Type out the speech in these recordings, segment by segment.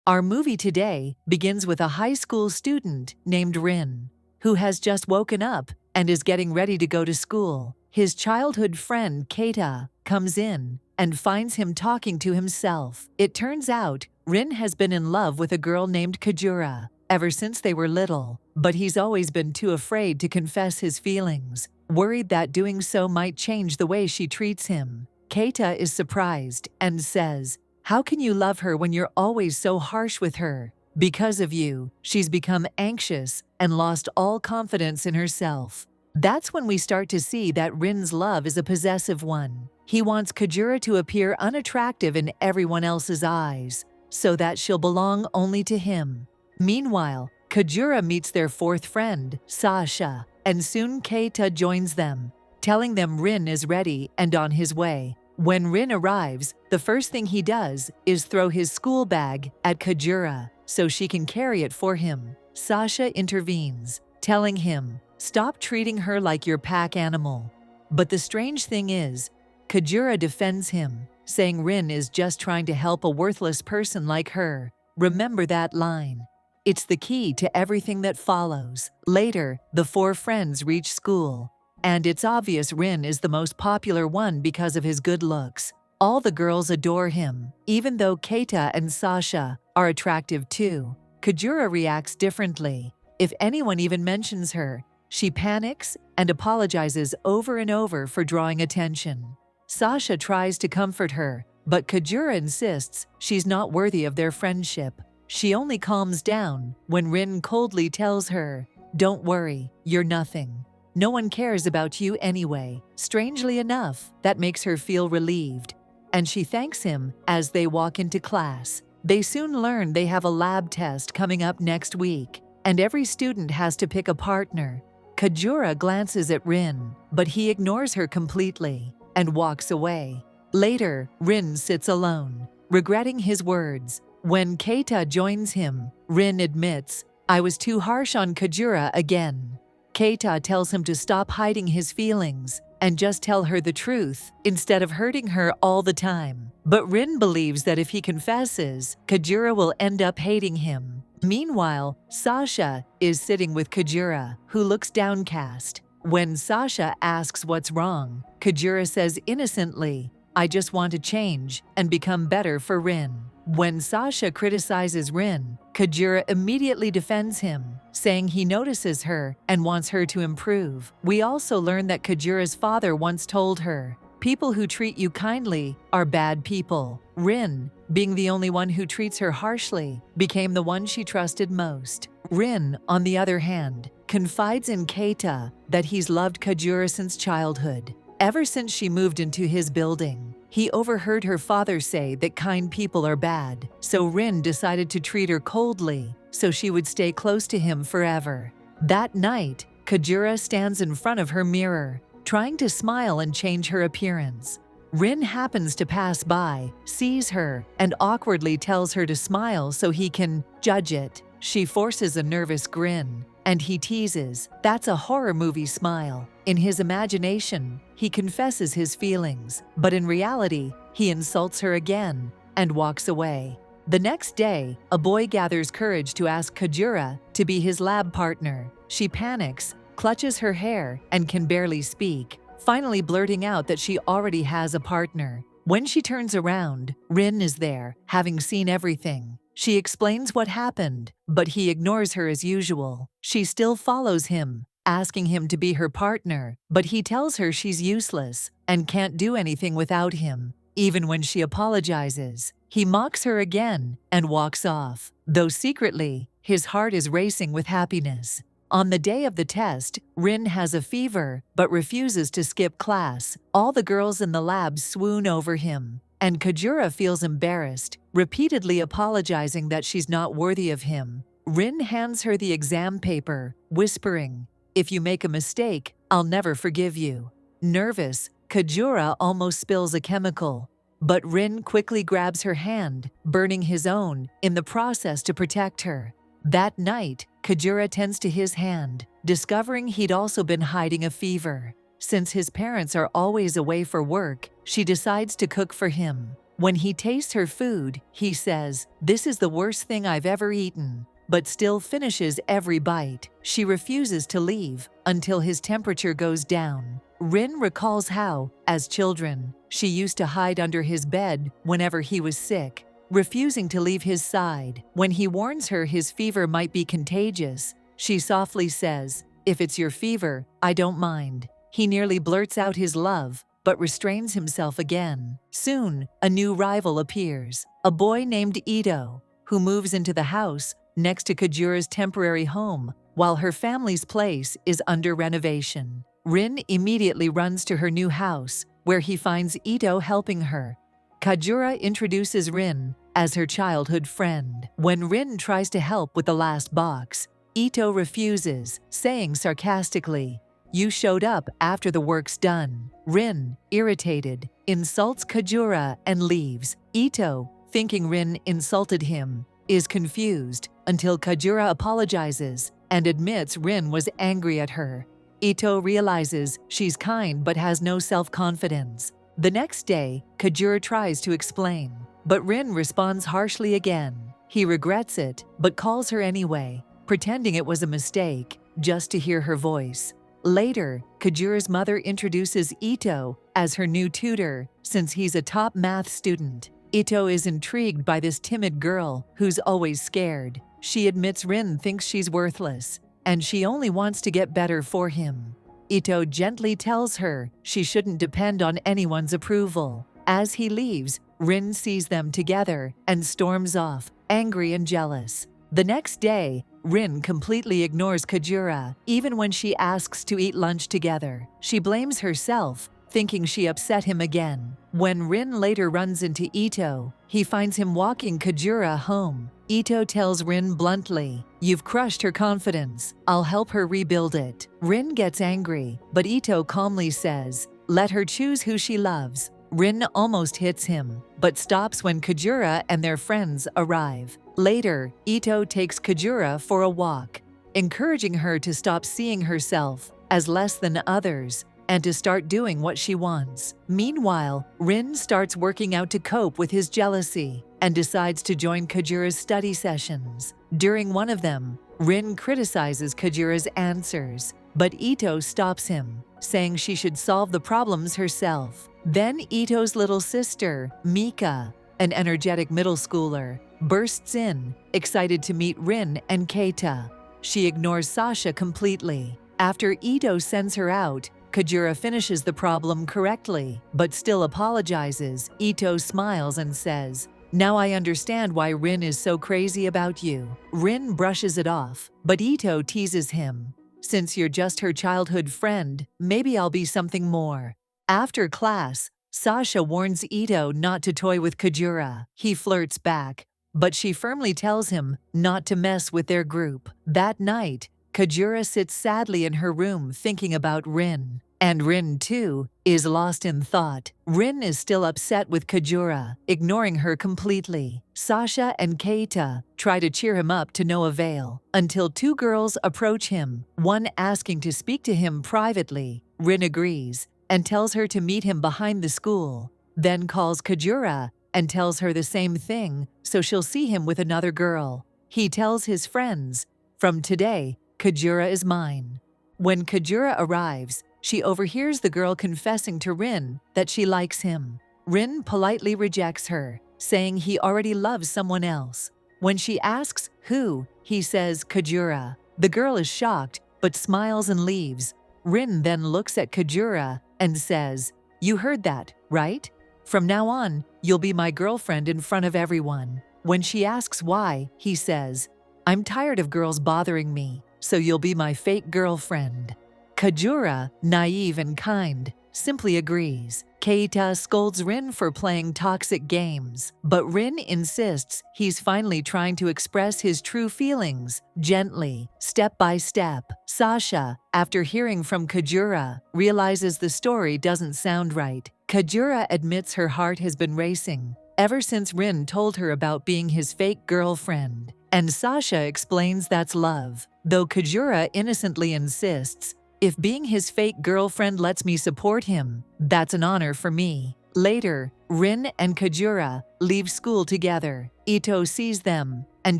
Our movie today begins with a high school student named Rin, who has just woken up and is getting ready to go to school. His childhood friend Kata comes in and finds him talking to himself. It turns out Rin has been in love with a girl named Kajura ever since they were little, but he's always been too afraid to confess his feelings, worried that doing so might change the way she treats him. Kata is surprised and says, "How can you love her when you're always so harsh with her? Because of you, she's become anxious and lost all confidence in herself." That's when we start to see that Rin's love is a possessive one. He wants Kajura to appear unattractive in everyone else's eyes, so that she'll belong only to him. Meanwhile, Kajura meets their fourth friend, Sasha, and soon Keita joins them, telling them Rin is ready and on his way. When Rin arrives, the first thing he does is throw his school bag at Kajura so she can carry it for him. Sasha intervenes, telling him, "Stop treating her like your pack animal." But the strange thing is, Kajura defends him, saying Rin is just trying to help a worthless person like her. Remember that line. It's the key to everything that follows. Later, the four friends reach school, and it's obvious Rin is the most popular one because of his good looks. All the girls adore him, even though Keita and Sasha are attractive too. Kajura reacts differently. If anyone even mentions her, she panics and apologizes over and over for drawing attention. Sasha tries to comfort her, but Kajura insists she's not worthy of their friendship. She only calms down when Rin coldly tells her, "Don't worry, you're nothing. No one cares about you anyway." Strangely enough, that makes her feel relieved, and she thanks him as they walk into class. They soon learn they have a lab test coming up next week, and every student has to pick a partner. Kajura glances at Rin, but he ignores her completely and walks away. Later, Rin sits alone, regretting his words. When Keita joins him, Rin admits, "I was too harsh on Kajura again." Keita tells him to stop hiding his feelings and just tell her the truth instead of hurting her all the time. But Rin believes that if he confesses, Kajura will end up hating him. Meanwhile, Sasha is sitting with Kajura, who looks downcast. When Sasha asks what's wrong, Kajura says innocently, "I just want to change and become better for Rin." When Sasha criticizes Rin, Kajura immediately defends him, saying he notices her and wants her to improve. We also learn that Kajura's father once told her, "People who treat you kindly are bad people." Rin, being the only one who treats her harshly, became the one she trusted most. Rin, on the other hand, confides in Keita that he's loved Kajura since childhood. Ever since she moved into his building, he overheard her father say that kind people are bad, so Rin decided to treat her coldly so she would stay close to him forever. That night, Kajura stands in front of her mirror, trying to smile and change her appearance. Rin happens to pass by, sees her, and awkwardly tells her to smile so he can judge it. She forces a nervous grin, and he teases, "That's a horror movie smile." In his imagination, he confesses his feelings, but in reality, he insults her again and walks away. The next day, a boy gathers courage to ask Kajura to be his lab partner. She panics, clutches her hair, and can barely speak, finally blurting out that she already has a partner. When she turns around, Rin is there, having seen everything. She explains what happened, but he ignores her as usual. She still follows him, asking him to be her partner, but he tells her she's useless and can't do anything without him. Even when she apologizes, he mocks her again and walks off, though secretly, his heart is racing with happiness. On the day of the test, Rin has a fever but refuses to skip class. All the girls in the lab swoon over him, and Kajura feels embarrassed, repeatedly apologizing that she's not worthy of him. Rin hands her the exam paper, whispering, "If you make a mistake, I'll never forgive you." Nervous, Kajura almost spills a chemical, but Rin quickly grabs her hand, burning his own in the process to protect her. That night, Kajura tends to his hand, discovering he'd also been hiding a fever. Since his parents are always away for work, she decides to cook for him. When he tastes her food, he says, "This is the worst thing I've ever eaten," but still finishes every bite. She refuses to leave until his temperature goes down. Rin recalls how, as children, she used to hide under his bed whenever he was sick, refusing to leave his side. When he warns her his fever might be contagious, she softly says, "If it's your fever, I don't mind." He nearly blurts out his love, but restrains himself again. Soon, a new rival appears, a boy named Ito, who moves into the house next to Kajura's temporary home while her family's place is under renovation. Rin immediately runs to her new house, where he finds Ito helping her. Kajura introduces Rin as her childhood friend. When Rin tries to help with the last box, Ito refuses, saying sarcastically, "You showed up after the work's done." Rin, irritated, insults Kajura and leaves. Ito, thinking Rin insulted him, is confused until Kajura apologizes and admits Rin was angry at her. Ito realizes she's kind but has no self-confidence. The next day, Kajura tries to explain, but Rin responds harshly again. He regrets it, but calls her anyway, pretending it was a mistake, just to hear her voice. Later, Kajura's mother introduces Ito as her new tutor, since he's a top math student. Ito is intrigued by this timid girl who's always scared. She admits Rin thinks she's worthless, and she only wants to get better for him. Ito gently tells her she shouldn't depend on anyone's approval. As he leaves, Rin sees them together and storms off, angry and jealous. The next day, Rin completely ignores Kajura, even when she asks to eat lunch together. She blames herself, thinking she upset him again. When Rin later runs into Ito, he finds him walking Kajura home. Ito tells Rin bluntly, "You've crushed her confidence. I'll help her rebuild it." Rin gets angry, but Ito calmly says, "Let her choose who she loves." Rin almost hits him, but stops when Kajura and their friends arrive. Later, Ito takes Kajura for a walk, encouraging her to stop seeing herself as less than others and to start doing what she wants. Meanwhile, Rin starts working out to cope with his jealousy and decides to join Kajura's study sessions. During one of them, Rin criticizes Kajura's answers, but Ito stops him, saying she should solve the problems herself. Then Ito's little sister, Mika, an energetic middle schooler, bursts in, excited to meet Rin and Keita. She ignores Sasha completely. After Ito sends her out, Kajura finishes the problem correctly, but still apologizes. Ito smiles and says, "Now I understand why Rin is so crazy about you." Rin brushes it off, but Ito teases him. "Since you're just her childhood friend, maybe I'll be something more." After class, Sasha warns Ito not to toy with Kajura. He flirts back, but she firmly tells him not to mess with their group. That night, Kajura sits sadly in her room thinking about Rin. And Rin, too, is lost in thought. Rin is still upset with Kajura, ignoring her completely. Sasha and Keita try to cheer him up to no avail, until two girls approach him, one asking to speak to him privately. Rin agrees and tells her to meet him behind the school, then calls Kajura and tells her the same thing so she'll see him with another girl. He tells his friends, "From today, Kajura is mine." When Kajura arrives, she overhears the girl confessing to Rin that she likes him. Rin politely rejects her, saying he already loves someone else. When she asks who, he says Kajura. The girl is shocked, but smiles and leaves. Rin then looks at Kajura and says, "You heard that, right? From now on, you'll be my girlfriend in front of everyone." When she asks why, he says, "I'm tired of girls bothering me, so you'll be my fake girlfriend." Kajura, naive and kind, simply agrees. Keita scolds Rin for playing toxic games, but Rin insists he's finally trying to express his true feelings, gently, step by step. Sasha, after hearing from Kajura, realizes the story doesn't sound right. Kajura admits her heart has been racing ever since Rin told her about being his fake girlfriend, and Sasha explains that's love, though Kajura innocently insists, "If being his fake girlfriend lets me support him, that's an honor for me." Later, Ren and Kajura leave school together. Ito sees them and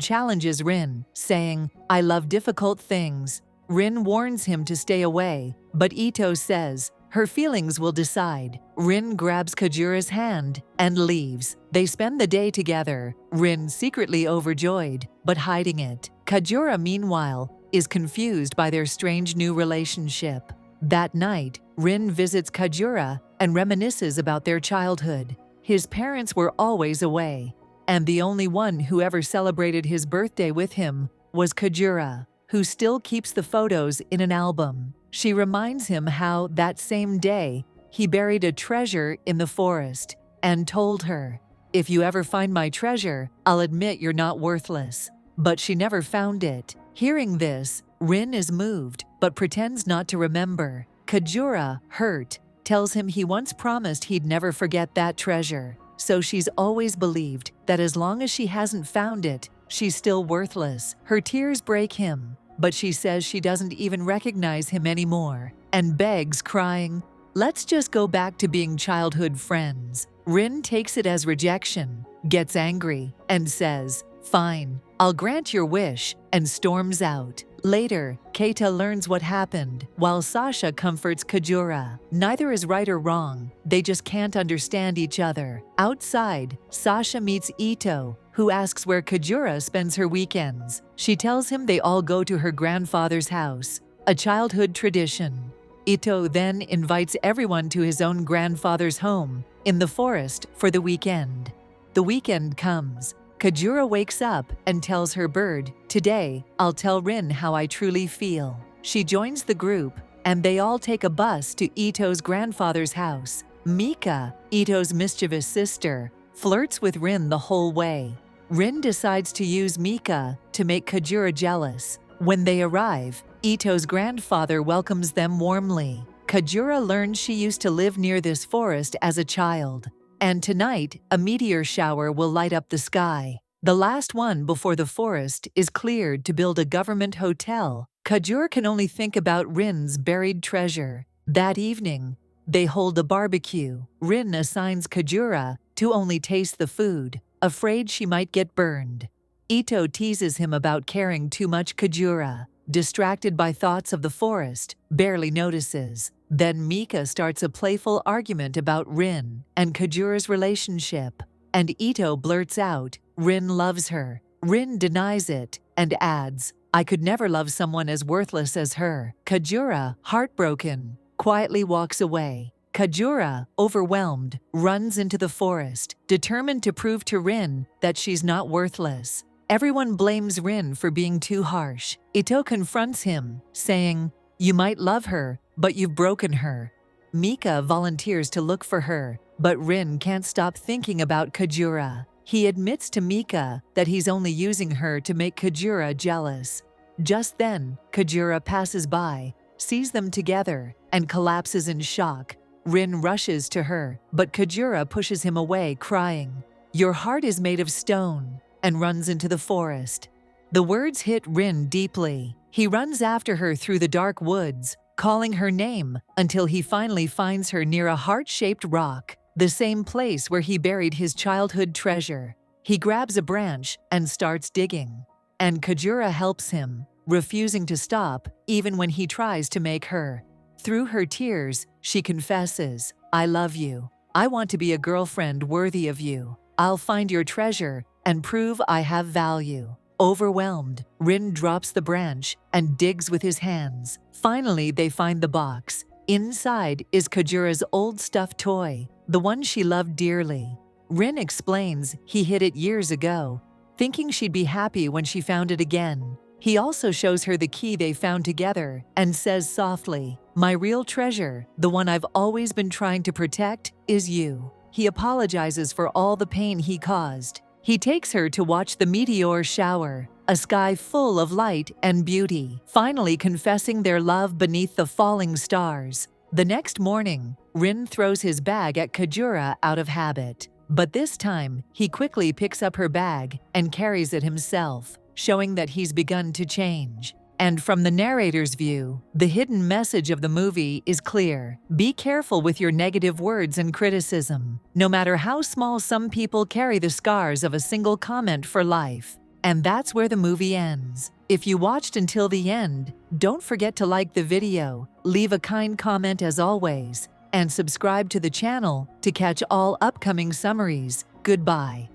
challenges Ren, saying, "I love difficult things." Ren warns him to stay away, but Ito says, "Her feelings will decide." Ren grabs Kajura's hand and leaves. They spend the day together, Ren secretly overjoyed, but hiding it. Kajura, meanwhile, is confused by their strange new relationship. That night, Ren visits Kajura and reminisces about their childhood. His parents were always away, and the only one who ever celebrated his birthday with him was Kajura, who still keeps the photos in an album. She reminds him how, that same day, he buried a treasure in the forest and told her, "If you ever find my treasure, I'll admit you're not worthless." But she never found it. Hearing this, Ren is moved, but pretends not to remember. Kajura, hurt, tells him he once promised he'd never forget that treasure, so she's always believed that as long as she hasn't found it, she's still worthless. Her tears break him, but she says she doesn't even recognize him anymore, and begs, crying, "Let's just go back to being childhood friends." Ren takes it as rejection, gets angry, and says, "Fine, I'll grant your wish," and storms out. Later, Keita learns what happened, while Sasha comforts Kajura. Neither is right or wrong, they just can't understand each other. Outside, Sasha meets Ito, who asks where Kajura spends her weekends. She tells him they all go to her grandfather's house, a childhood tradition. Ito then invites everyone to his own grandfather's home in the forest for the weekend. The weekend comes. Kajura wakes up and tells her bird, "Today, I'll tell Ren how I truly feel." She joins the group, and they all take a bus to Ito's grandfather's house. Mika, Ito's mischievous sister, flirts with Ren the whole way. Ren decides to use Mika to make Kajura jealous. When they arrive, Ito's grandfather welcomes them warmly. Kajura learns she used to live near this forest as a child. And tonight, a meteor shower will light up the sky. The last one before the forest is cleared to build a government hotel. Kajura can only think about Ren's buried treasure. That evening, they hold a barbecue. Ren assigns Kajura to only taste the food, afraid she might get burned. Ito teases him about caring too much. Kajura, distracted by thoughts of the forest, barely notices. Then Mika starts a playful argument about Ren and Kajura's relationship, and Ito blurts out, "Ren loves her." Ren denies it and adds, "I could never love someone as worthless as her." Kajura, heartbroken, quietly walks away. Kajura, overwhelmed, runs into the forest, determined to prove to Ren that she's not worthless. Everyone blames Ren for being too harsh. Ito confronts him, saying, "You might love her, but you've broken her." Mika volunteers to look for her, but Ren can't stop thinking about Kajura. He admits to Mika that he's only using her to make Kajura jealous. Just then, Kajura passes by, sees them together, and collapses in shock. Ren rushes to her, but Kajura pushes him away, crying, "Your heart is made of stone," and runs into the forest. The words hit Ren deeply. He runs after her through the dark woods, calling her name until he finally finds her near a heart-shaped rock, the same place where he buried his childhood treasure. He grabs a branch and starts digging, and Kajura helps him, refusing to stop even when he tries to make her. Through her tears, she confesses, "I love you. I want to be a girlfriend worthy of you. I'll find your treasure and prove I have value." Overwhelmed, Ren drops the branch and digs with his hands. Finally, they find the box. Inside is Kajura's old stuffed toy, the one she loved dearly. Ren explains he hid it years ago, thinking she'd be happy when she found it again. He also shows her the key they found together and says softly, "My real treasure, the one I've always been trying to protect, is you." He apologizes for all the pain he caused. He takes her to watch the meteor shower, a sky full of light and beauty, finally confessing their love beneath the falling stars. The next morning, Ren throws his bag at Kajura out of habit. But this time, he quickly picks up her bag and carries it himself, showing that he's begun to change. And from the narrator's view, the hidden message of the movie is clear. Be careful with your negative words and criticism. No matter how small, some people carry the scars of a single comment for life. And that's where the movie ends. If you watched until the end, don't forget to like the video, leave a kind comment as always, and subscribe to the channel to catch all upcoming summaries. Goodbye.